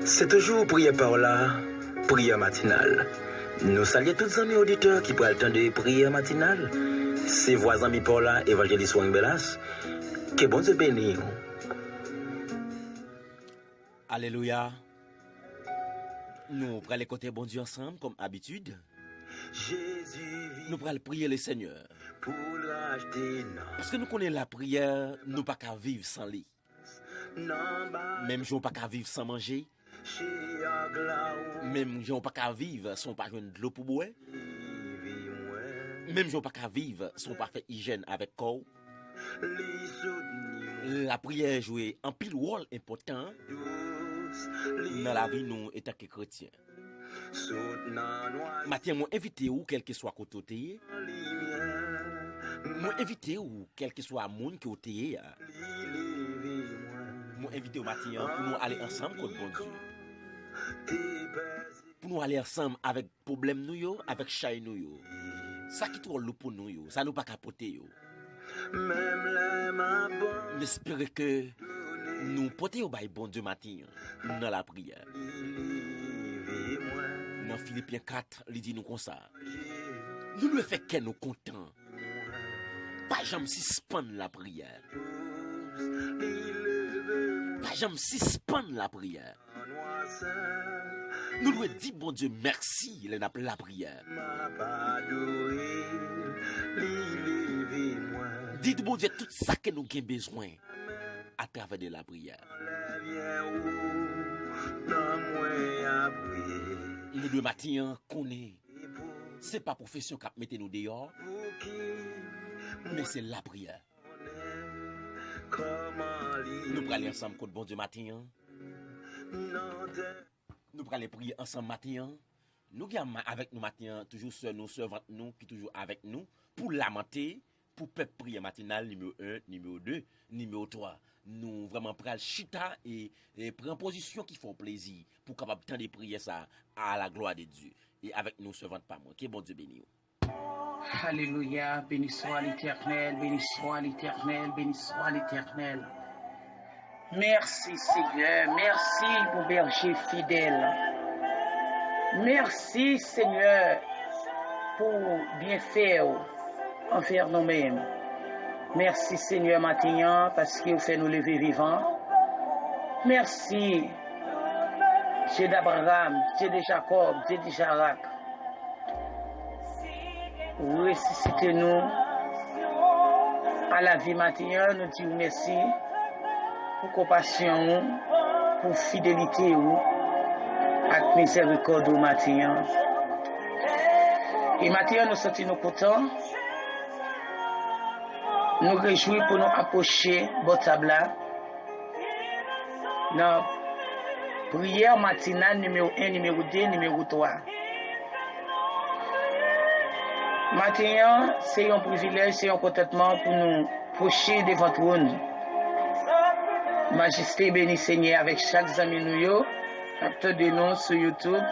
C'est toujours prière par là, prière matinale. Nous saluons tous les amis auditeurs qui prennent le temps de prière matinale. C'est voisins amis par là, évangéliste Wang Belas. Que bon Dieu bénisse. Alléluia. Nous prenons les côtés bon Dieu ensemble, comme habitude. Nous prenons prier le Seigneur. Parce que nous connaissons la prière, nous pas qu'à vivre sans lui. Même si on pas qu'à vivre sans manger. Même si on pas qu'à vivre sans pas jouer de l'eau pour boire. Même si on pas qu'à vivre sans pas faire hygiène avec corps. La prière joue un pile rôle important dans la vie nous étant que chrétiens. Matin, moi invité ou quel que soit côté, moi invité ou quel que soit monde qui côté, moi invité au matin pour nous aller ensemble contre bon Dieu. Pour nous aller ensemble avec problème nous yo, avec chay nous yo. Ça qui trop lourd pour nous yo, ça nous pas capoter yo. J'espère que nous porter au bail bon Dieu matin dans la prière. Dans Philippiens 4, il dit nous comme ça. Nous le fait que nous contents. Pas jamais suspendre la prière. Pas jamais suspendre la prière. Nous lui dit bon Dieu merci la prière. Dites bon Dieu tout ça que nous avons besoin à travers de la prière. Nous deux matins connaît. C'est pas profession qui mette nous dehors, mais c'est la prière. Nous prenons aller ensemble contre bon Dieu matin. Nous prenons aller prier ensemble matin. Nous avons avec nous matin toujours nous servante nous qui toujours avec nous pour lamenter. Pour peuple prière matinale numéro 1, numéro 2, numéro 3. Nous vraiment prenons chita et prendre position qui font plaisir pour capable temps de prier ça à la gloire de Dieu. Et avec nous, servante pas moi. Que bon Dieu bénisse. Alléluia, béni soit l'Éternel, béni soit l'Éternel, béni soit l'Éternel. Merci Seigneur, merci pour berger fidèle. Merci Seigneur pour bien faire envers nous-mêmes. Merci Seigneur matin parce qu'il fait nous lever vivants. Merci Dieu d'Abraham, Dieu de Jacob, Dieu de Jarak. Ressuscitez-nous à la vie matin. Nous disons merci pour compassion, pour fidélité et miséricorde au matin. Et matin nous sentons contents. Nous réjouis pour nous approcher votre table là. Dans prière matinale numéro 1, numéro 2, numéro 3. Maintenant, c'est un privilège, c'est un contentement pour nous approcher de votre trône. Majesté béni Seigneur avec chaque ami nous, acteur de nous sur YouTube,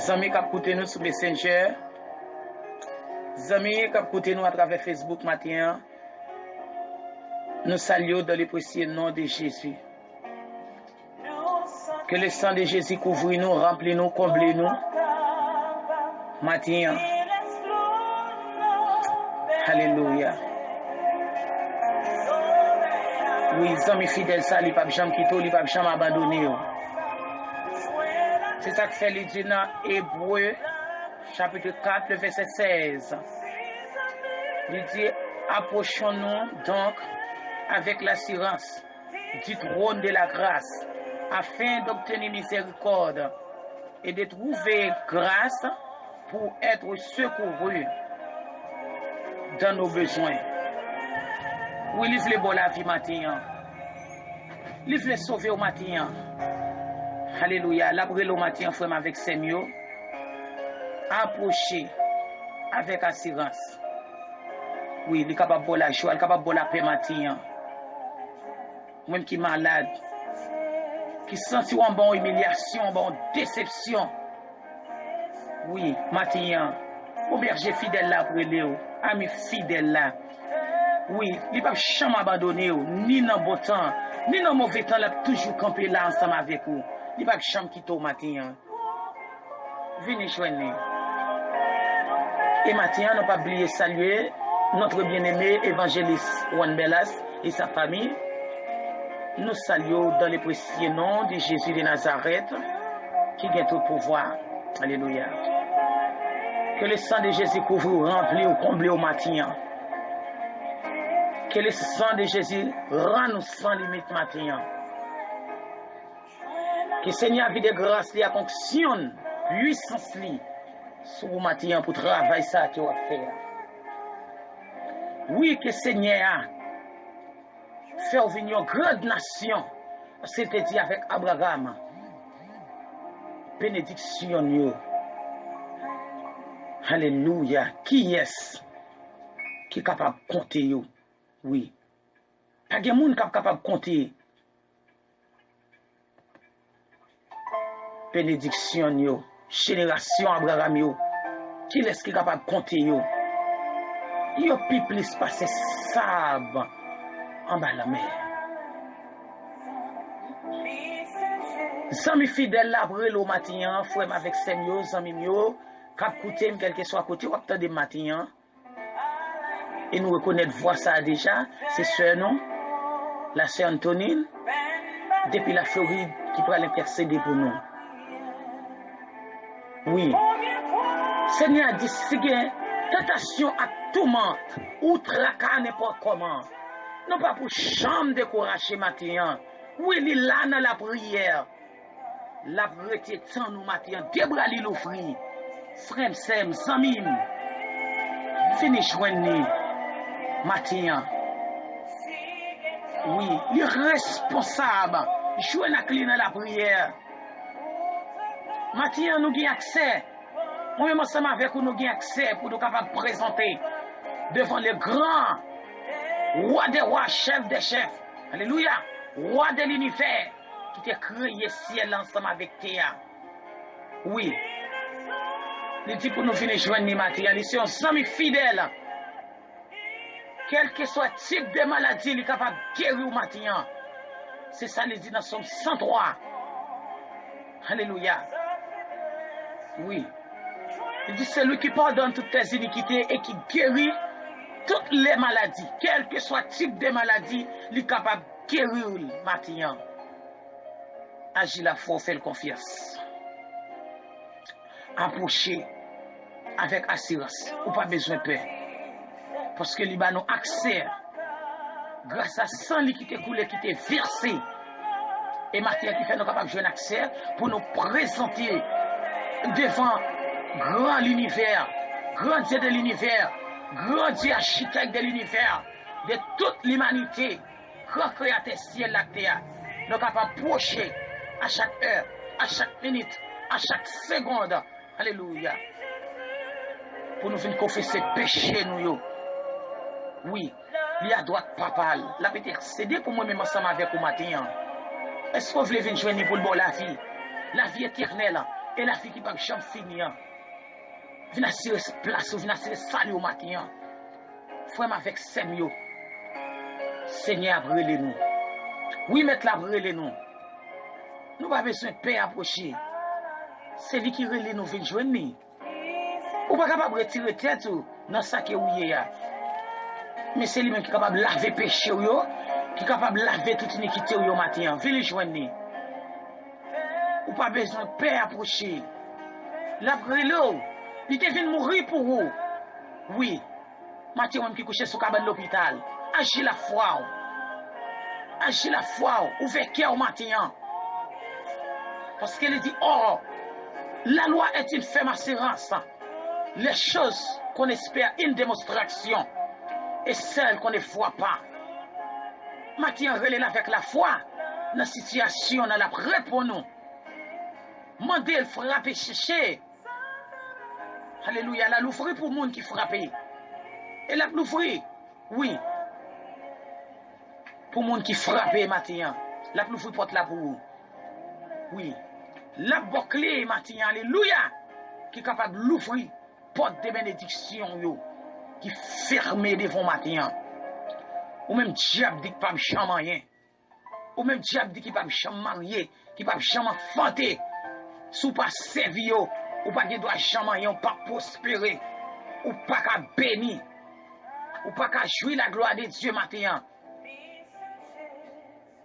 amis qui écoutent nous sur Messenger. Amis qui écoutent nous à travers Facebook matin, nous saluons dans le précieux nom de Jésus. Que le sang de Jésus couvre nous, remplit nous, comble nous. Matin. Alléluia. Oui, amis fidèles, ça, les papes jamais quitté, les papes jamais abandonné. C'est ça que fait le dit dans Hébreu, chapitre 4, verset 16. Il dit, approchons-nous donc avec l'assurance du trône de la grâce, afin d'obtenir miséricorde et de trouver grâce pour être secouru dans nos besoins. Oui, livre le bon la vie matin. Livre le sauver au matin. Alléluia. L'abril au matin, frère, avec Seigneur. Approcher avec assurance. Oui, il est capable de la joie, il est capable de la paix matin. Même qui est malade, qui sent une bonne humiliation, une bonne déception. Oui, matin, au berger fidèle là pour Léo, ami fidèle là. Oui, il va jamais abandonner ni dans bon temps, ni dans mauvais temps, il a toujours campé là ensemble avec vous. Il va jamais quitter au matin. Venez joindre. Et matin, n'a pas oublié saluer notre bien-aimé évangéliste Juan Belas et sa famille. Nous saluons dans le précieux nom de Jésus de Nazareth qui a tout pouvoir. Alléluia. Que le sang de Jésus couvre, remplit ou comble au matin. Que le sang de Jésus rend nous sans limite matin. Que Seigneur vie de grâce lui fonctionne, puissance lui sur le matin pour travailler ça tu vas faire. Oui, que Seigneur fait venir une grande nation. C'était dit avec Abraham. Bénédiction yo. Alléluia. Qui est-ce qui est capable de compter yo? Oui. Pas de monde capable de compter. Bénédiction yo. Génération Abraham yo. Qui est-ce qui est capable de compter yo? Yo pi plus passer sable en bas la mer. Zami fidèle la brûle au matin, frère avec Seigneur, zami mio, cap côté, quel que soit côté, ou attendre de matin. Et nous reconnaître voir ça déjà, c'est sœur non, la sœur Antonine, depuis la Floride, qui pourra l'intercéder pour nous. Oui. Seigneur dit, si il y a tentation à tout le monde, ou tracas n'importe comment, non pas pour chambre décourager matin. Oui, il est là dans la prière. La prière tant nous matin, débrali l'offrir. Frère Sem, Samim, fini joindre matin. Oui, il est responsable. Jouer la clé dans la prière. Matin, nous avons accès. Moi-même, ensemble avec nous, nous avons accès pour nous capables de présenter devant les grands roi des rois, chef des chefs. Alléluia. Roi de l'univers qui t'a créé ciel ensemble avec Théa. Oui. Il dit pour nous finir joindre les matériels. Ici, on s'est fidèle. Quel que soit le type de maladie, il est capable de guérir au matin. C'est ça, il dit dans Somme 103. Alléluia. Oui. Il dit c'est lui qui pardonne toutes tes iniquités et qui guérit toutes les maladies. Quel que soit le type de maladie, il est capable de guérir le matin. Agis la foi, fais confiance. Approchez avec assurance. Ou pas besoin de peur. Parce que il a nous accès. Grâce à sang qui t'est coulé, qui t'est versé. Et matin qui fait nous capables de jouer un accès pour nous présenter devant grand l'univers, grand Dieu de l'univers, grand Dieu architecte de l'univers, de toute l'humanité, grand créateur ciel la terre. Nous sommes capables d'approcher à chaque heure, à chaque minute, à chaque seconde. Alléluia. Pour nous venir confesser péché nous. Oui, il y a droit papal. La peut-être céder pour moi-même ensemble avec vous matin. Est-ce que vous voulez venir joindre pour le bon la vie éternelle et la vie qui va jamais finir. Venez assurer cette place, venez assurer salut au matin. Frère avec Semio. Seigneur, brûlez-nous. Oui, mettre la brûlez-nous. Nous n'avons pas besoin de paix approcher. C'est lui qui relève nous venir joindre. Ou pas capable de retirer tête dans ça qui est ouillé. Mais c'est lui-même qui est capable de laver péché, qui est capable de laver toute iniquité au matin. Venez joindre. Ou pas besoin de paix approcher. La brûlée, il devait mourir pour vous. Oui. Mathieu, même qui couche sur cabane de l'hôpital. Agis la foi. Agis la foi. Ouvert cœur au matin. Parce qu'elle dit, oh, la loi est une ferme assurance. Les choses qu'on espère une démonstration et celles qu'on ne voit pas. Mathieu, relève avec la foi. Dans la situation, on a la prêt pour nous. Mandez le frapper, chercher. Alléluia, la l'ouvrir pour le monde qui frappe. Et la l'ouvrir, oui. Pour le monde qui frappe matin. La l'ouvrir porte là pour vous. Oui. La bouclée matin, alléluia. Qui est capable de l'ouvrir porte de bénédiction, qui ferme devant matin. Ou même diable dit qu'il pas jamais rien. Ou même diable dit qu'il pas jamais marié, qu'il pas jamais fanté. Sou pas servi ou pas de droit jamais rien, pas prospérer. Ou pas qu'à bénir. Ou pas qu'à jouir la gloire de Dieu matin.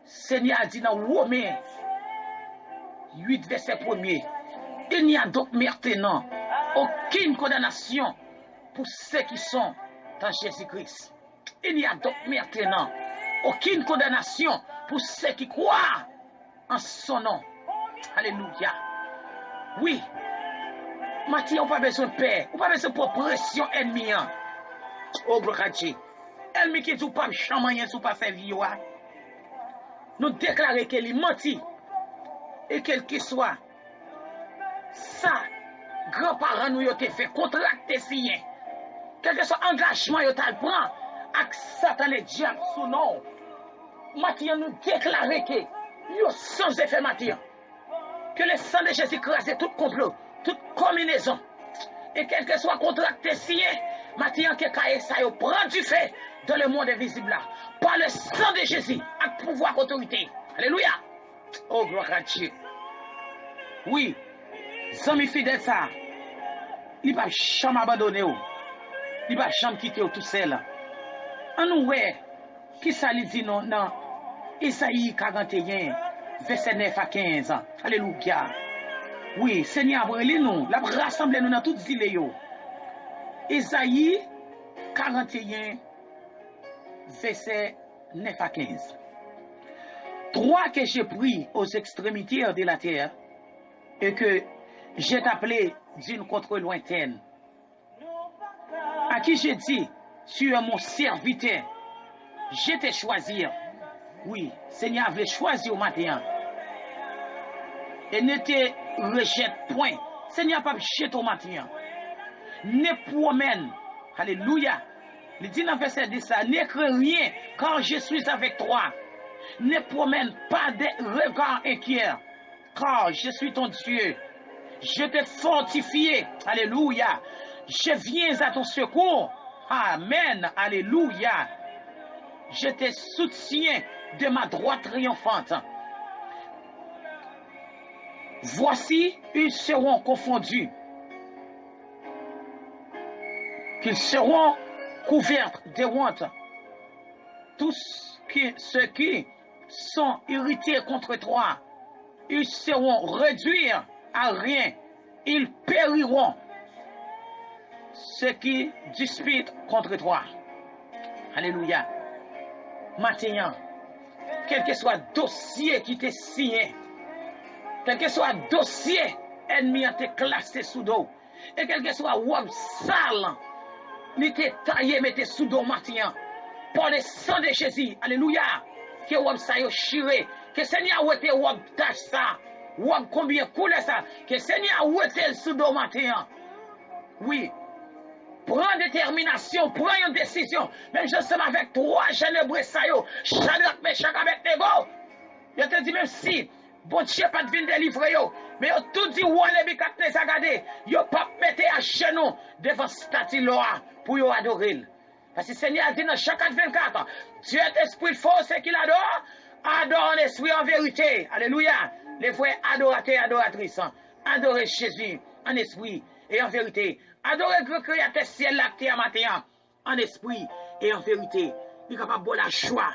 Seigneur a dit dans Romains 8 verset 1er. Il n'y a donc maintenant aucune condamnation pour ceux qui sont dans Jésus-Christ. Il n'y a donc maintenant aucune condamnation pour ceux qui croient en son nom. Alléluia. Oui. Mathieu, on n'a pas besoin de paix. On n'a pas besoin de pression ennemie. Oh, gloire à Dieu. Ennemi qui dit pas chamayen sous pas servi. Nous déclarons qu'il est menti. Et quel que soit ça, grands-parents nous ont fait contracter signer. Quel que soit engagement ils ont pris avec Satan le diable sous nom. Mathieu nous déclarons que nous sans effet Mathieu. Que le sang de Jésus crase tout complot, toute combinaison. Et quel que soit contracté signé, Mathieu que ça prend du fait dans le monde invisible là. Par le sang de Jésus, avec pouvoir autorité. Alléluia. Oh, gloire à Dieu. Oui, amis fidèles ça, il va jamais abandonner, il va jamais quitter tout seul. En nous, qui ça lui dit non, Isaïe 41, verset 9 à 15. Alléluia. Oui, Seigneur, nous, la rassemble nous dans toutes les îles. Isaïe 41, verset 9 à 15. Toi que j'ai pris aux extrémités de la terre, et que j'ai appelé d'une contre lointaine, à qui j'ai dit, tu es mon serviteur, je t'ai choisi. Oui, Seigneur avait choisi au matin. Et ne te rejette point. Seigneur pas jeter au matin. Ne promène. Alléluia. Il dit dans verset 10 ça, n'écris rien quand je suis avec toi. Ne promène pas des regards inquiets. Car je suis ton Dieu. Je t'ai fortifié. Alléluia. Je viens à ton secours. Amen. Alléluia. Je te soutiens de ma droite triomphante. Voici, ils seront confondus. Qu'ils seront couverts de honte. Tous ceux qui sont irrités contre toi, ils seront réduits à rien. Ils périront. Ceux qui disputent contre toi. Alléluia. Maintenant, quel que soit le dossier qui t'est signé, quel que soit le dossier ennemi a été classé sous dos, et quel que soit le sale, il t'est taillé, mettez sous dos maintenant, par le sang de Jésus, alléluia, que wab sa yo chiré, que Seigneur ouete wab tâche ça, wab combien coule ça, que Seigneur ouete sous dos maintenant, oui. Prends détermination, prends une décision. Même je suis avec trois jeunes bressaillots, Shadrach, Meshach, Abednego. Je te dis même si, bon Dieu pas de venir délivrer yo, mais yo tout dit ouais les bicat les agade, yo pas mettre à genoux devant statue là pour yo adorer. Parce que Seigneur a dit dans chaque 24, Dieu est esprit fort, c'est qu'il adore, adore en esprit en vérité. Alléluia. Les vrais adorateurs, adoratrices, adorez Jésus en esprit et en vérité. Adorez le créateur ciel la terre matin en esprit et en vérité. Il est capable de la joie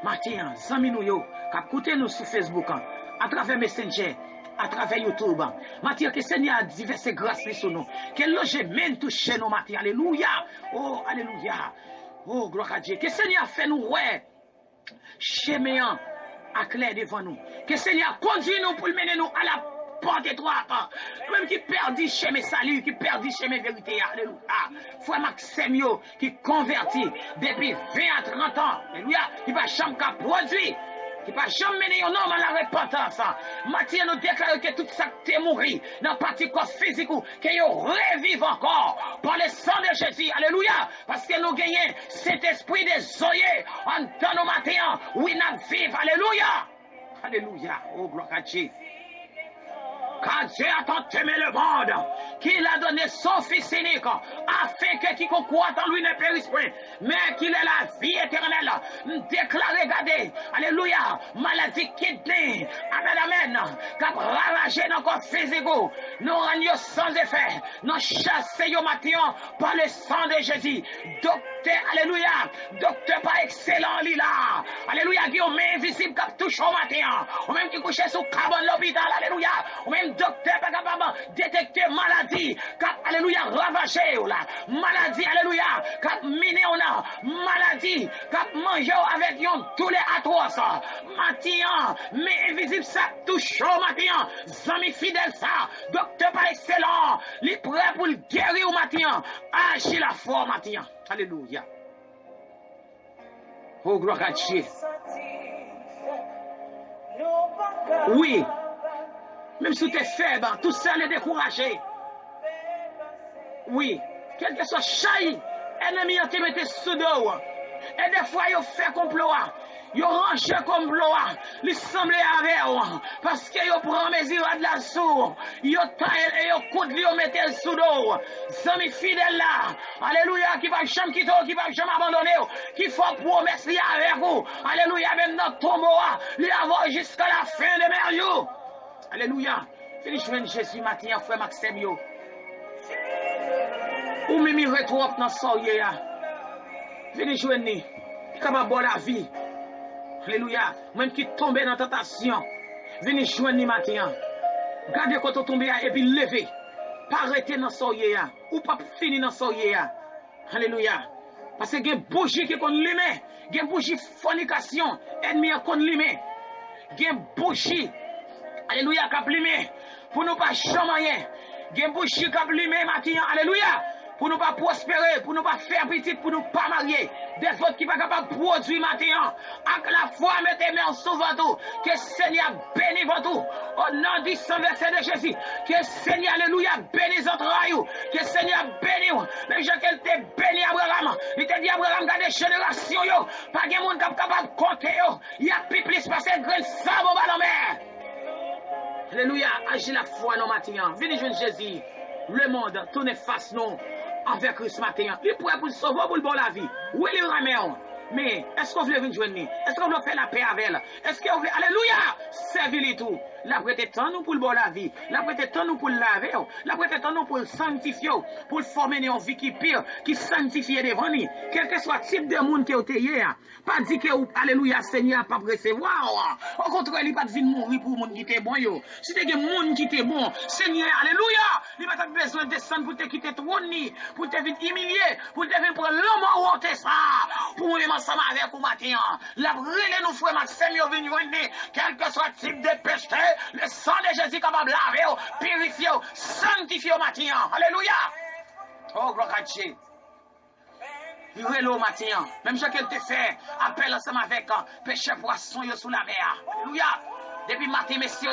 matin, zami nous yo, cap écouter nous sur Facebook, à travers Messenger, à travers YouTube. Matin que Seigneur a diverses grâces sur nous. Que logement touche nous matin. Alléluia. Oh alléluia. Oh gloire à Dieu. Que Seigneur fait nous ouais chemin à clair devant nous. Que Seigneur conduit nous pour mener nous à la porte étroite, même qui perdit chemin salut, qui perdit chemin vérité, alléluia. Frère Maxime qui convertit depuis 20 à 30 ans, alléluia, qui va jamais produire, qui va jamais mener un homme à la repentance. Matthieu nous déclare que tout ça t'est mouru dans le parti corps physique, que yo revive encore par le sang de Jésus, alléluia, parce que nous gagnons cet esprit des zoyés en dans nos matins, oui, nous vivons, alléluia, alléluia, oh gloire à Dieu. Car Dieu a tant aimé le monde qu'il a donné son Fils unique afin que quiconque croit en lui ne périsse point, mais qu'il ait la vie éternelle. Déclaré, regardez, alléluia, maladie kidney, amen, amen, qu'a ravagé nos corps physiques, nous rendons sans effet, nous chassons matin par le sang de Jésus. Docteur, alléluia, docteur pas excellent, là, alléluia, qui ont main invisible qui touche au matin, ou même qui couche sous cabane l'hôpital, alléluia, ou même docteur pas capable de détecter maladie, qui, alléluia, ravagé, là, maladie, alléluia, qui miné, on a, maladie, qui mange avec yon tous les atroces, matin, mais invisible ça touche au matin, amis fidèles ça, docteur pas excellent, il est prêt pour le guérir au matin, agis la foi au matin, alléluia. Oh, gloire à Dieu. Oui, même si tu es faible, tout seul est découragé. Oui, quel que soit chahi, ennemi qui mette sous dos. Et des fois, il fait complot. Il range complot. Il semble avec eux. Parce qu'il prend mesure de la sourde. Il taille et il coude, il mette le sous dos. Amis fidèles là. Alléluia, qui va jamais quitter, qui va jamais abandonner. Qui faut promesse avec vous. Alléluia, même notre tombeau. Il avoir jusqu'à la fin de mes jours. Alléluia. Fini jouer Jésus matin, frère Maxime. Ou même retour dans soirée. Venez jouer ni, capable de la vie. Alléluia. Même qui tombe dans la tentation. Venez jouer ni matin. Gardez quand on tombe et puis lever. Pas arrêter dans soirée. Ou pas finir dans soirée. Alléluia. Parce que il y a des bougies qui sont limées. Il y a des bougies fornication. Ennemi qui sont limées. Il y a des bougies. Alléluia. Qui sont limées. Pour nous pas chamailler. Il y a des bougies qui sont limées matin. Alléluia. Pour nous pas prospérer, pour nous pas faire petit, pour nous pas marier. Des votes qui ne sont pas capables de produire maintenant. À la fois, mettez main sur tout. Que le Seigneur bénisse tout. Au nom du sang verset de Jésus. Que le Seigneur, alléluia, bénisse entrailles. Que le Seigneur bénisse. Même Jean qu'elle t'a béni Abraham. Il t'a dit Abraham, garde des générations. Pas de monde capable de compter. Il y a plus parce que grain de sable dans la mer. Alléluia, agis la foi dans matin. Venez jouer Jésus. Le monde tourne face nous. Avec Christ matin, il est prêt pour le sauver pour le bon la vie. Oui, il ramène. Mais est-ce qu'on veut venir joindre? Est-ce qu'on veut faire la paix avec elle? Est-ce qu'on veut, alléluia, servir tout? La prêter tant nous pour le bon la vie. La prêter tant nous pour le laver. La prêter tant nous pour le sanctifier. Pour le former une vie qui pire, qui sanctifie devant nous. Quel que soit le type de monde qui est hier. Pas dit que, alléluia, Seigneur, pas recevoir. Au contraire, il n'a pas de mourir pour le monde qui était bon. Si tu as des monde qui était bon, Seigneur, alléluia, il n'a pas besoin de descendre pour te quitter ton nid, pour te venir humilier, pour te venir prendre l'homme ou ça. Pour nous ensemble avec vous matin. La brûler nous frères Maxime, venir quel que soit le type de péché, le sang de Jésus capable de laver, purifier, sanctifier au matin. Alléluia. Oh, gloire à Dieu. Il est là au matin. Même si qu'elle te fait, appelle ensemble avec péché poisson sous la mer. Alléluia. Depuis matin, messieurs,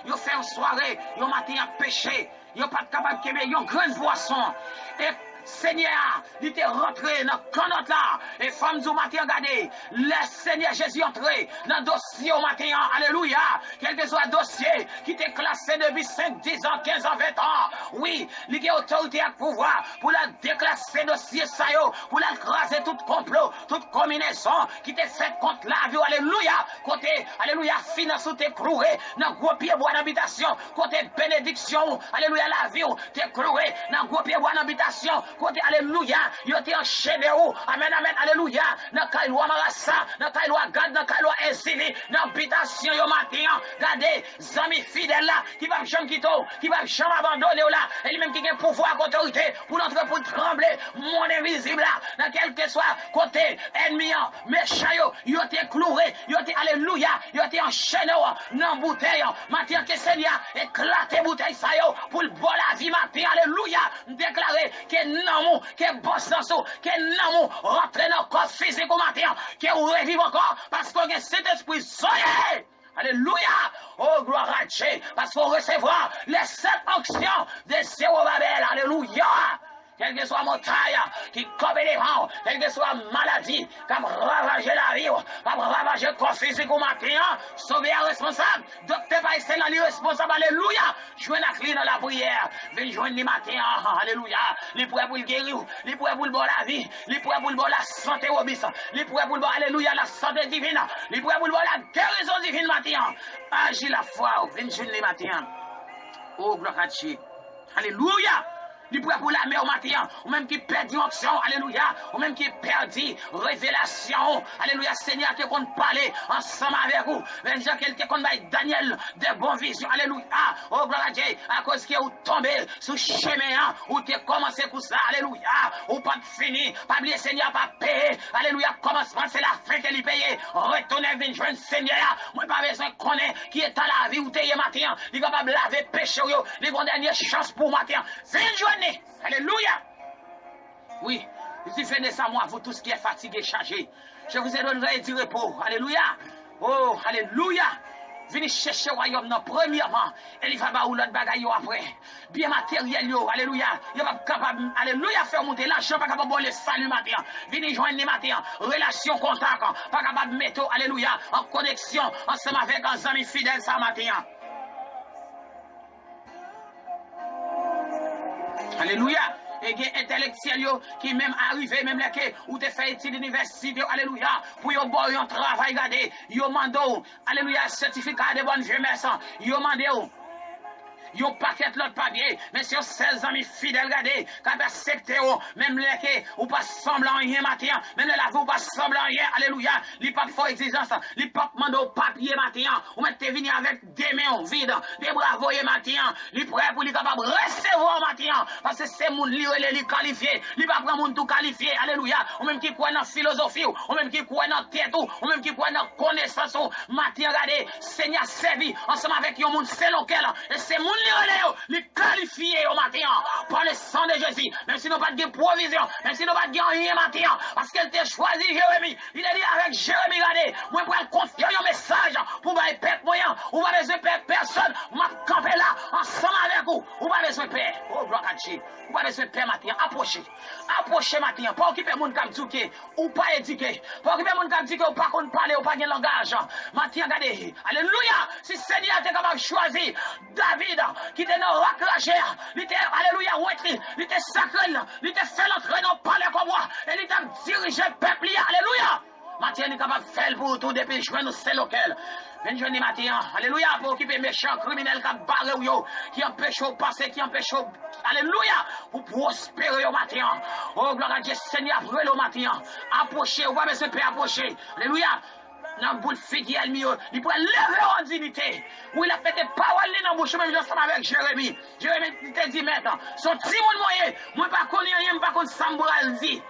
ils ont fait une soirée, ils ont matin à pêcher. Ils n'ont pas capable de ils ont grand poisson. Et Seigneur, il était rentré dans le canot là. Et femme du matin, regardez, le Seigneur Jésus entré dans le dossier au matin. Alléluia. Quel que soit le dossier qui était classé depuis 5, 10 ans, 15 ans, 20 ans. Oui, il y a autorité à pouvoir pour la déclasser dossier ça pour la craser tout complot, toute combinaison qui était faite contre la vie. Alléluia. Côté, alléluia, finance ou t'es cloué dans le gros pied bois d'habitation. Côté bénédiction, alléluia, la vie ou t'es cloué dans le gros pied bois d'habitation. Côté alléluia, il était enchaîné où, amen, amen, alléluia, dans Kailwa Marassa, dans Kailwa Gad, dans Kailwa Insili, dans l'habitation, yo matin, regardez, amis fidèles là, qui va jamais quitter, qui va jamais abandonner là, et lui-même qui a pouvoir, autorité, pour l'entrer, pour trembler, mon invisible là, dans quel que soit côté ennemi, méchant, il était cloué, il était alléluia, il était enchaîné dans bouteille, matin que Seigneur, éclaté bouteille ça yo, pour le bon la vie matin, alléluia, déclarer que non, que bosse dans ça, que non, rentre dans le corps physique au matin, que vous revivez encore, parce que cet esprit soyez. Alléluia! Oh, gloire à Dieu! Parce qu'on recevoir les 7 onctions de Zérubabel. Alléluia! quelle que soit montagne qui coupe les vents, quelle que soit maladie, comme ravager la vie, comme ravager le corps physique ou matin, sauver un responsable, docteur pas excellent, les responsables, alléluia, jouer la clé dans la prière, venez joindre les matins, alléluia, les pourrait pour le guérir, les pourrait pour le bon la vie, les pourrait pour le bon la santé obéissant, les pourrait pour le bon, alléluia, la santé divine, les pourrait pour le bon la guérison divine matin, agis la foi, venez joindre les matins, oh gloire à Dieu, alléluia. Du pour la mer au matin, ou même qui perd direction, alléluia, ou même qui perdit révélation, alléluia, Seigneur, qui compte parler ensemble avec vous, même gens qui compte Daniel, des bonnes visions, alléluia, oh gloire à Dieu, à cause que vous tombez sous chemin, ou tu commencé pour ça, alléluia, ou pas fini, pas oublier Seigneur, pas payer, alléluia, commencement, c'est la fin qu'elle y paye, retournez, venez joindre Seigneur, moi pas besoin de connaître qui est à la vie, ou t'es matin, il est capable de laver péché, il est une dernière chance pour matin, venez joindre. Alléluia. Oui, il fait de ça, moi, vous tous qui êtes fatigués, chargés. Je vous ai donné du repos. Alléluia. Oh, alléluia. Venez chercher le royaume, premièrement. Et il va pas où l'autre bagaille après. Bien matériel, alléluia. Il va pas capable, alléluia, faire monter l'argent, pas capable de le salut matin. Venez joindre les matins. Relation, contact, pas capable de mettre, alléluia, en connexion, ensemble avec un ami fidèle, ça matin. Alléluia. Et il y a intellectuels qui même arrivé, même là où tu fais études d'université, alléluia, pour y avoir un travail, regardez, yo mando, alléluia, certificat de bonne vieux médecin, yo mando. Yo paquet l'autre papier, mais si 16 amis fidèles, regardez, quand accepté, même les ou pas semblant rien matin, même les lavaux pas semblant rien, alléluia, li pas fort exigence, li pas mando papier matin, ou mettez venir avec des mains vides, des bras voyés matin, li prêt pour li capable recevoir matin, parce que c'est moun li qualifié, li pas prendre moun tout qualifié, alléluia, ou même qui croit dans philosophie, ou même qui croit dans tête, ou même qui croit dans connaissance, matin, regardez, Seigneur servi, ensemble avec yon moun c'est lequel, et c'est moun les qualifiés au matin par le sang de Jésus, même si nous pas de provision, même si nous pas de rien matin, parce qu'elle t'a choisi Jérémie. Il a dit avec Jérémie, regardez, moi pour confier un message pour pas perdre moyen, ou pas besoin de perdre personne, m'a campé là ensemble avec vous, ou pas besoin de perdre. Oh gloire à Dieu, ou pas besoin de perdre matin, approchez matin, pas occuper mon cap duqué, ou pas éduqué, pas occuper mon cap duqué, ou pas qu'on parler, ou pas de langage. Matin, regardez, alléluia, si Seigneur était capable de choisir David, qui était dans la crachère, il était, alléluia, retri, il était sacré, il était fait l'entrée dans le palais comme moi, et il était dirigé le peuple, alléluia. Matin, il est capable de faire pour tout depuis je nous c'est lequel. Venez jeune matin, alléluia, pour occuper méchants criminels qui barrent, qui empêchent au passé, qui empêchent au, alléluia, pour prospérer au matin. Oh, gloire à Dieu, Seigneur, brûle au matin. Approchez, ou pas besoin de approcher, alléluia. Dans boule figuier mieux, il pourrait lever en dignité. Où il a fait des paroles dans la bouche, même ensemble avec Jérémie. Jérémie, il te dit maintenant, son petit monde moyen, moi pas connu rien, pas contre Sambral dit.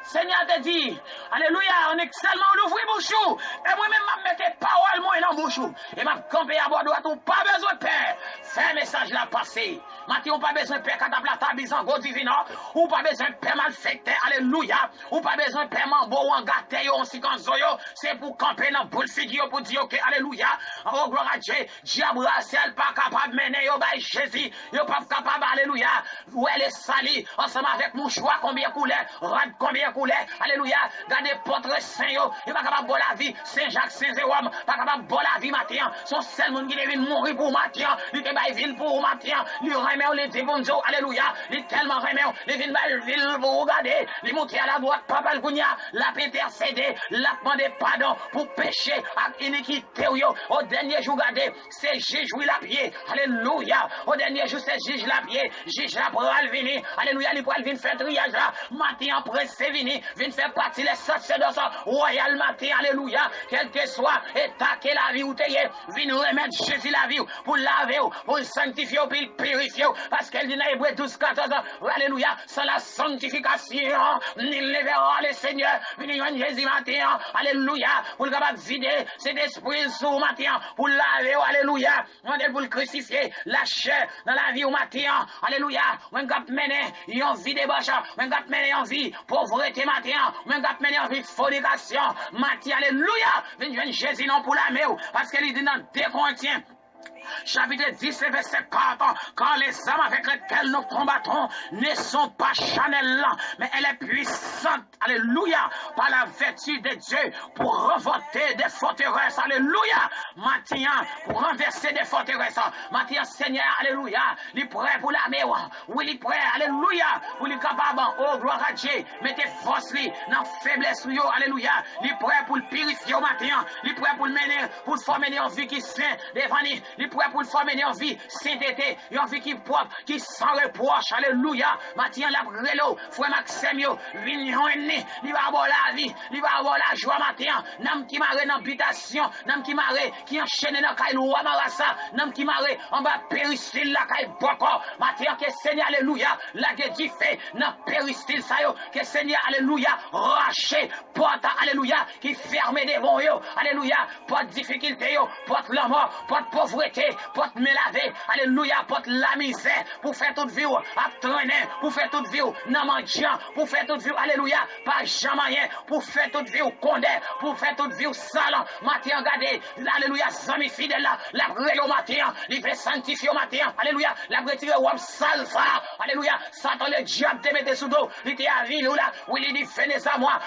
Seigneur te dit, alléluia, on est seulement l'ouvrir bouchou. Et moi-même, je mets des paroles moi dans bouchou. Et je camper à bord de droite, pas besoin de paix. Fais message là passer. Maintenant, pas besoin de paix quand tu as bizango divina. Ou pas besoin de paix mal fêté, alléluia. Ou pas besoin de paix mambo ou en gâté ou en sikanzoyo. C'est pour camper dans boule figure pour dire que, alléluia. Oh, gloire à Dieu. Diable, c'est pas capable de mener, yo, by Jésus. Yo, pas capable, alléluia. Où elle est salie, ensemble avec mon choix, combien couleur, rad combien alléluia, gardez votre Saint, il pas capable de la vie, Saint-Jacques, Saint-Jérôme, pas capable de la vie matin, son seul monde qui devait mourir pour matin, il était pas ville pour matin, il remet les démons, alléluia, il est tellement remet, il vient ville pour regarder, il monte à la droite, papa le Gounia, la intercédé, la demandé pardon pour pécher, avec iniquité, au dernier jour, regardez, c'est juge la pied, alléluia, au dernier jour, c'est juge la pied, juge la bral vini, alléluia, il pourra venir faire triage là, matin après, c'est vini. Viens faire partie les sacerdoces royal matin, alléluia, quel que soit état que la vie ou t'ayez, viens remettre Jésus la vie pour laver, pour sanctifier, pour purifier, parce qu'elle dit dans Hébreux 12, 14, alléluia, sans la sanctification, nul ne verra le Seigneur, viens Jésus matin, alléluia, pour le capable vider cet esprit sous matin, pour laver, alléluia, pour le crucifier, la chair dans la vie au matin, alléluia, on va mener une vie de bâche, on va mener une vie pauvreté. Matin, même quand mener en vie de fornication, matin, alléluia, viens Jésus non pour la mer, parce qu'elle dit dans 2 Corinthiens Chapitre 10, verset 4. Quand les âmes avec lesquelles nous combattons ne sont pas charnelles, mais elle est puissante, alléluia, par la vertu de Dieu pour revolter des forteresses, alléluia. Matin, pour renverser des forteresses. Matin, Seigneur, alléluia, il est prêt pour l'armée. Oui, il est prêt, alléluia, pour les capables. Oh, gloire à Dieu. Mettez force, dans faiblesse, alléluia. Il est prêt pour le purifier au matin. Il est prêt pour le mener, pour former en vie qui saint devant lui. Il est prêt pour le former en vie sainteté, en vie qui propre, qui sans reproche, alléluia. Matin, la brelo, frère Maxime, vignon ennemi, il va avoir la vie, il va avoir la joie matin. Nam qui marre dans l'habitation, nam qui marre, qui enchaîne dans Kailou Amarasa, nam qui marre, on va péristyle la Kail Boko. Matin, que Seigneur, alléluia, la guédi fait dans péristyle ça yo, que Seigneur, alléluia, raché, porte, alléluia, qui ferme devant yo, alléluia, pas de difficulté yo, pas de la mort, pas de pauvreté, pas de mélaver, alléluia, pas de la misère, pour faire toute vie, à traîner, pour faire toute vie, non mendiant, pour faire toute vie, alléluia, pas jamais, pour faire toute vie, condé, pour faire toute vie, sale, matin, regardez, alléluia, sami fidèle là, la brûler au matin, il fait sanctifier au matin, alléluia, la retirer au salva, alléluia, Satan le diable te mette sous dos, il était à ville là, où il dit, venez à moi,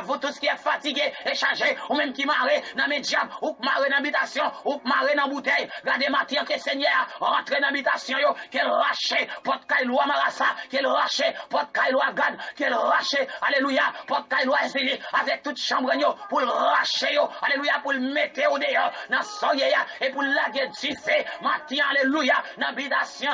vous tous qui êtes fatigués et chargés, ou même qui marrez dans mes diables, ou marrez dans l'habitation, ou marrez dans la bouteille, regardez matin que Seigneur rentre dans l'habitation, qu'elle rache, porte Kailou Amarasa, qu'elle rache, porte Kailou Agad, qu'elle rache, alléluia, porte Kailou Azili, avec toute chambre, pour le racher, alléluia, pour le mettre au dehors, dans soye, et pour laguer du fait, matin, alléluia, dans l'habitation,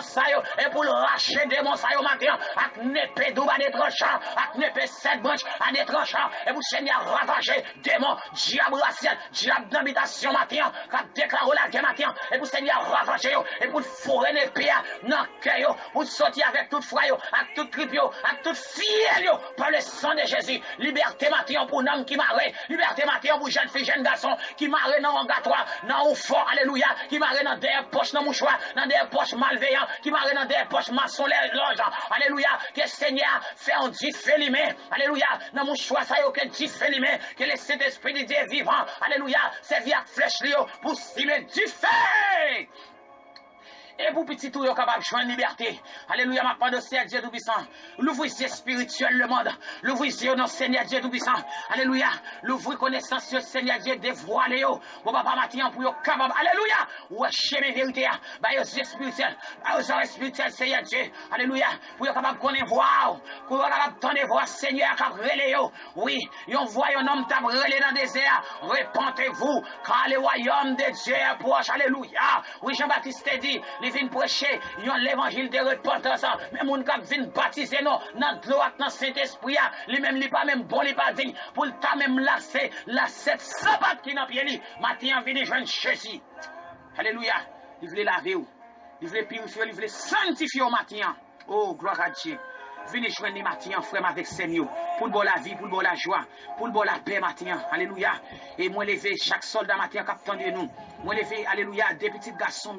et pour le racher démon, matin, avec n'épée double à des tranchants, avec n'épée 7 branches à des tranchants, et pour Seigneur ravager démon, diable racial, diable d'habitation, matin, qui a déclaré la guerre, matin, et pour Seigneur ravager, et pour fourrer l'épée, dans le cœur, pour sortir avec toute foi, avec toute tripe, avec toute fiel, par le sang de Jésus, liberté, matin, pour l'homme qui marre, liberté, matin, pour jeune fille, jeune garçon, qui marre dans l'engatoire, dans le fort, alléluia, qui marre dans des poches, dans mouchoir, dans des poches malveillants, qui marre dans des poches maçons, les loges, alléluia, que Seigneur fait un diffé-limé, alléluia, dans mouchoir, ça y est, que diffé-limé, que le Saint-Esprit de Dieu vivant, alléluia, c'est via flèche, pour simer du feu. Et pour petit tout, vous capable de jouer en liberté. Alléluia, ma part de Seigneur Dieu Tout-Puissant. L'ouvrier spirituel, le monde. L'ouvrier dans Seigneur Dieu Tout-Puissant. Alléluia. L'ouvrier connaissance sur Seigneur Dieu dévoilé. Mon papa matin pour vous capable. Alléluia. Ouais, chez mes vérités. Bah, aux yeux spirituels. Bah, aux oreilles spirituelles, Seigneur Dieu. Alléluia. Pour vous capable de connaître voir. Pour vous capable de tendre voir Seigneur qui a relé. Oui, on voit un homme t'a relé dans le désert. Repentez-vous, car le royaume de Dieu est proche. Alléluia. Oui, Jean-Baptiste dit. Ils viennent prêcher, ils ont l'évangile de repentance, mais mon cap vient baptiser nous dans l'eau, dans Saint-Esprit, lui même n'est pas même bon, il pas digne, pour le temps même lasser, la cette sabbat qui n'a pied, matin vient joindre Jésus. Alléluia, il voulait laver, il voulait purifier, il voulait sanctifier au matin. Oh, gloire à Dieu. Venez joindre les matins, frère, avec Seigneur, pour le bon la vie, pour le bon la joie, pour le bon la paix, matin. Alléluia. Et moi, lever chaque soldat matin, capitaine de nous. Moi, lever, alléluia, des petits garçons,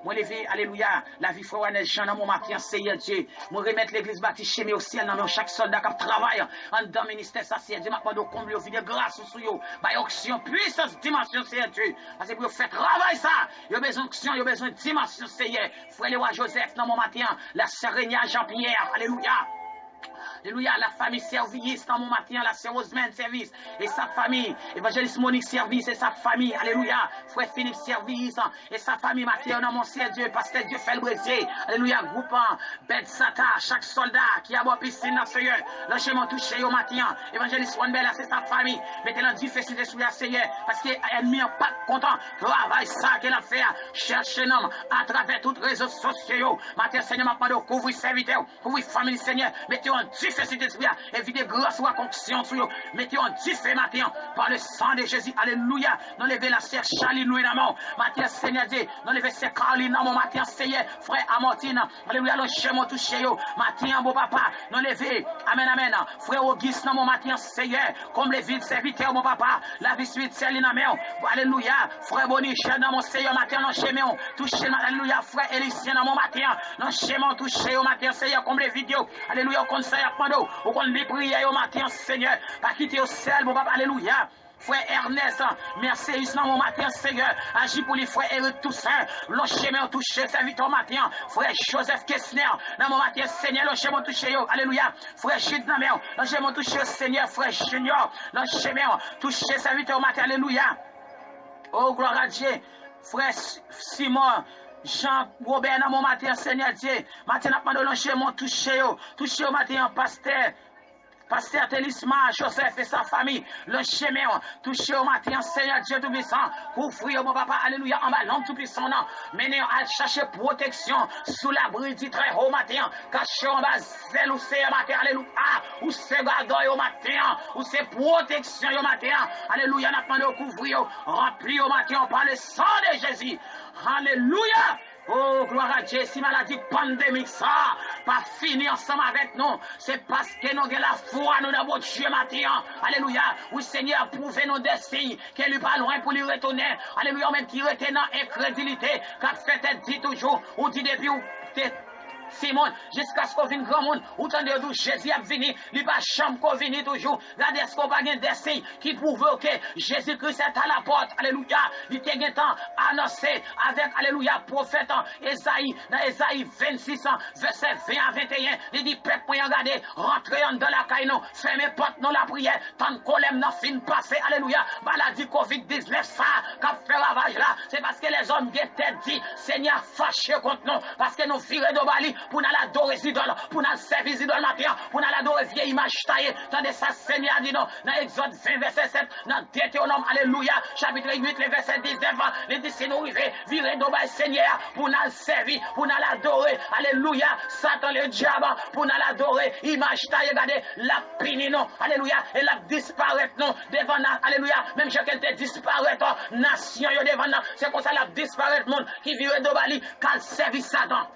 moi, lever, alléluia, la vie, frère, Jean, dans mon matin, Seigneur Dieu. Moi, remettre l'église bâtie chez moi au ciel, dans chaque soldat qui travaille, en dans le ministère, ça, c'est Dieu, m'a pas de combler, de grâce sur eux, bah, action, puissance, dimension, Seigneur Dieu. Parce que pour faire travail, ça, il y a besoin d'action, il y a besoin de dimension, Seigneur. Frère, le roi Joseph, dans mon matin, la sœur Jean-Pierre, alléluia. Alléluia, la famille service dans mon matin, la sœur Rosemary service et sa famille, évangéliste Monique service et sa famille, alléluia, frère Philippe service et sa famille matin dans mon Seigneur Dieu, pasteur Dieu fait le brésier, alléluia, groupant, bête Sata, chaque soldat qui a boit piscine dans ce Seigneur, lâchez-moi touché au matin, évangéliste Wanbella, c'est sa famille, mettez-la difficile sur la Seigneur, parce que l'ennemi n'est pas content, travail ça qu'elle a fait, cherchez un homme à travers toutes les réseaux sociaux, matin Seigneur m'a demandé, couvrir serviteur, couvrir famille Seigneur, mettez en difficile d'esprit, évitez grâce ou conction sur eux, mettez en difficile matin, par le sang de Jésus, alléluia, n'enlevez la sœur Charlie Louis Namon, matin Seigneur Dieu, n'enlevez sœur Caroline Namon, matin Seigneur, frère Amortine, alléluia, le chez moi touché, matin beau papa, n'enlevez, amen, amen, frère Auguste Namon, matin Seigneur, comme les vides serviteurs, mon papa, la vie suite, Céline Namon, alléluia, frère Boniche, dans mon Seigneur, matin, dans chez moi, touché, alléluia, frère Elicien, dans mon matin, dans chez moi, touché, au matin, Seigneur, comme les vidéos, alléluia, au conseil à Pando, au qu'on les prières, au matin, Seigneur, pas quitter au ciel, mon papa, alléluia. frère Ernest, Mercedes dans mon matin, Seigneur, agis pour les frères Eric Toussaint, le chemin touché, serviteur matin, frère Joseph Kessner, dans mon matin, Seigneur, le chemin touché, alléluia, frère Gilles Namer, le chemin touché, Seigneur, frère Junior, le chemin touché, serviteur matin, alléluia. Oh, gloire à Dieu, frère Simon, Jean-Robert, dans mon matin, Seigneur Dieu, matin, n'a pas de chemin touché, au matin, Pasteur Télisman, Joseph et sa famille, le chemin, touché au matin, Seigneur Dieu Tout-Puissant, couvrir mon papa, alléluia, en bas, l'homme Tout-Puissant, menez à chercher protection sous l'abri du très haut matin, caché en bas, zèle ou c'est matin, alléluia, ou c'est gardeur au matin, ou c'est protection au matin, alléluia, n'a pas de couvrir, rempli au matin par le sang de Jésus, alléluia. Oh, gloire à Dieu, si maladie pandémique ça, pas fini ensemble avec nous, c'est parce que nous avons la foi, nous avons Dieu matin. Alléluia. Oui, Seigneur, prouvez nous des signes, qu'elle n'est pas loin pour lui retourner. Alléluia, même qui retient dans incrédulité, qu'a fait dit toujours, ou dit depuis ou Simon, jusqu'à ce qu'on vienne grand monde, ou tendez d'où Jésus a venu, il pas chambre qu'on vienne toujours. Regardez ce qu'on va gagner des signes qui prouvent que Jésus-Christ est à la porte. Alléluia. Il était temps annoncé avec, alléluia, prophète Esaïe, dans Esaïe 26, verset 20 à 21. Il dit, peuple, regardez, rentrez dans la caille, non, fermez porte, non, la prière, tant qu'on l'aime, non, fin passé. Alléluia. Maladie Covid-19, ça, qui fait ravage là, c'est parce que les hommes étaient dit, Seigneur, fâché contre nous, parce que nous virons de Bali. Pour nous adorer les idoles, pour nous servir les idoles matin, pour nous adorer les vieilles images taillées. Tandis ça, Seigneur dit non, dans Exode 20, verset 7, dans Deutéronome, alléluia, chapitre 8, le verset 19, il dit si nous arrivons, virer de Seigneur, pour nous servir, pour nous adorer, alléluia, Satan le diable, pour nous adorer, image taillée, regardez, la pini non, alléluia, et la disparaître non, devant nous, alléluia, même chacun te disparaître, nation devant nous, c'est pour ça la disparaître monde qui vire de Bali, qu'elle servit Satan.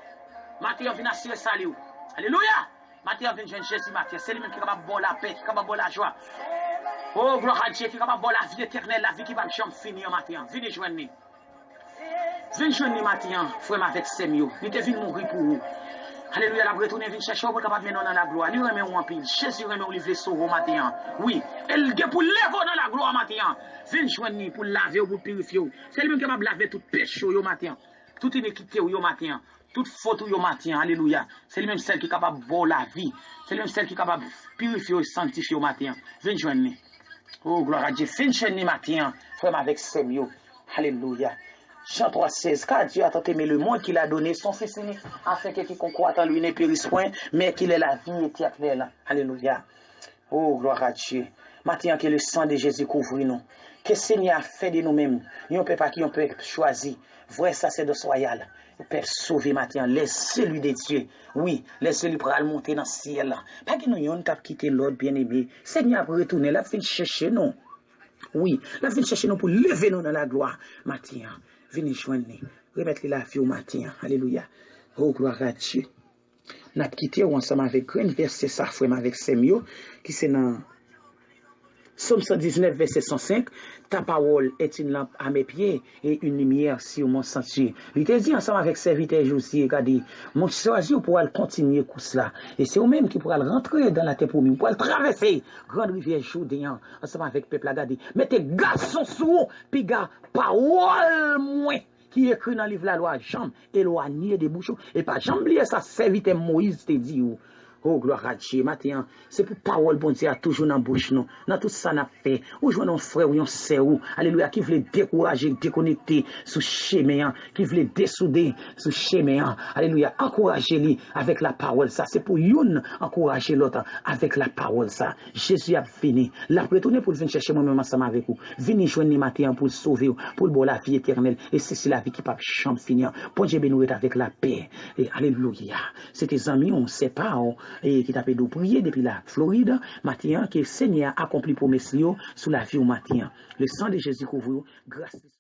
Matthieu vient assurer salut. Alléluia. Matthieu vient joindre Jésus Matthieu. C'est lui-même qui est capable de boire la paix, qui est capable de boire la joie. Oh, gloire à Dieu, qui est capable de boire la vie éternelle, la vie qui va jamais finir, Matthieu. Venez joindre nous. Venez joindre nous, Matthieu, frère avec Semio. Il est venu mourir pour vous. Alléluia, la retourner, venir chercher, vous capable de mettre dans la gloire. Il remet en pile. Jésus remet au livre sauver, Matthieu. Oui, elle est pour lever dans la gloire, Matthieu. Venez joindre nous pour laver ou pour purifier. C'est lui-même qui est capable de laver tout péché, Matthieu. Toute iniquité, Matthieu. Toute faute au matin, alléluia. C'est lui-même celle qui est capable de voir la vie. C'est lui-même celle qui est capable de purifier et sanctifier au matin. Venez joindre nous. Oh, gloire à Dieu. Venez joindre nous matin, frère avec Semio. Alléluia. Jean 3,16. Car Dieu a tant aimé le monde qu'il a donné son Fils unique, afin que quiconque croit en lui ne périsse point, mais qu'il ait la vie éternelle. Alléluia. Oh, gloire à Dieu. Matin, que le sang de Jésus couvre nous. Que le Seigneur a fait de nous-mêmes. Nous ne peut pas qui on peut choisir. Vrai sacerdoce royal. Père sauver matin, laisse celui de Dieu. Oui, laisse-lui pour aller monter dans le ciel. Pas que nous n'ayons qu'à quitter l'ordre bien-aimé. Seigneur pour retourner, la fin chercher nous. Oui, la fin chercher nous pour lever nous dans la gloire. Matin, venez joindre nous. Remettre la vie au matin. Alléluia. Oh, gloire à Dieu. Nous avons quitté ensemble avec Grain, verset ça, frère avec Semio, qui c'est dans Psaume 119, verset 105, ta parole est une lampe à mes pieds et une lumière sur mon sentier. Il te dit ensemble avec serviteur Josie, regardez, mon choisi pourra continuer comme cela. Et c'est eux-mêmes qui pourra rentrer dans la terre promise, pourra traverser grande rivière Jourdain ensemble avec le peuple, regardez. Mettez garçon sous, puis gars, parole moins. Qui écrit dans le livre la loi, jambe éloigné des bouchons. Et pas jambe lié ça, serviteur Moïse te dit où. Oh, gloire à Dieu, matin, c'est pour parole, bon Dieu, toujours dans la bouche, non. Dans tout ça, n'a fait. Ou jouons nos frères, ou un sœur, alléluia, qui voulait décourager, déconnecter sous chemin, qui voulait dessouder sous chemin, alléluia, encourager-les avec la parole, ça. C'est pour une encourager l'autre avec la parole, ça. Jésus a fini. La retourner pour venir chercher moi-même ensemble avec vous. Venez joindre matin pour le sauver, pour le bon la vie éternelle. Et c'est la vie qui peut jamais finir. Bon Dieu, nous est avec la paix. Et alléluia. C'est tes amis, on ne sait pas, et qui t'a fait de prier depuis la Floride, matin, que le Seigneur accomplit promesse sous la vie au matin. Le sang de Jésus couvre, grâce.